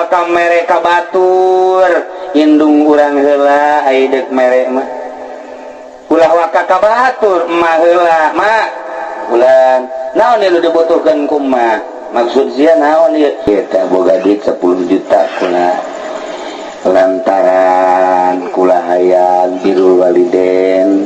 bakal mereka batur indung urang heula aidek merek mah ulah waka ka batur emah heula mak ulan naon nu dibutuhkeun kumaha maksud sia naon ieu kita boga duit 10 juta kula lantaran kula hayang birrul walidain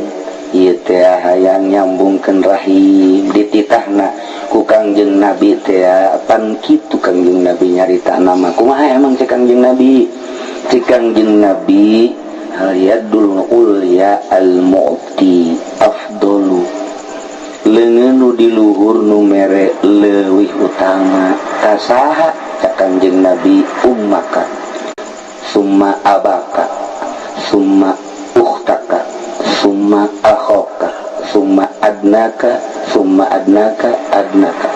ieu teh hayang nyambungkeun rahim dititahna ku Kangjeng Nabi teh pan kitu Kangjeng Nabi nyarita nama kumaha emang cek Kangjeng Nabi cek Kangjeng Nabi hal yadul ulya al mu'ti afdalu leungeun nu di luhur nu mere leuwih utama kasaha cek Kangjeng Nabi ummaka summa abaka summa ukhtaka summa akhoka summa adnaka adnaka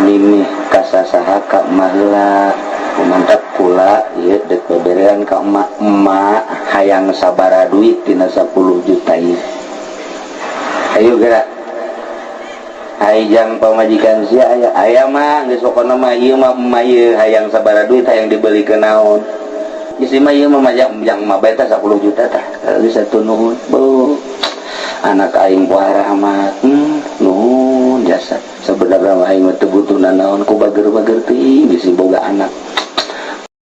mimih kasasahaka mahla mantap kula ieu dek beberean ka emak hayang sabara duit tina 10 juta ieu ayo gerak hayang pamajikan sia aya mah geus pokona mah ieu mah emak ieu hayang sabara duit hayang dibelikeun naon isi mah ieu mah yang mah beta 10 juta tah geus atuh nuhun bu anak aing poe rahmat nuhun jasa sebenarnya aing mah teu butuh naon ku bager-bager teuing bisi boga anak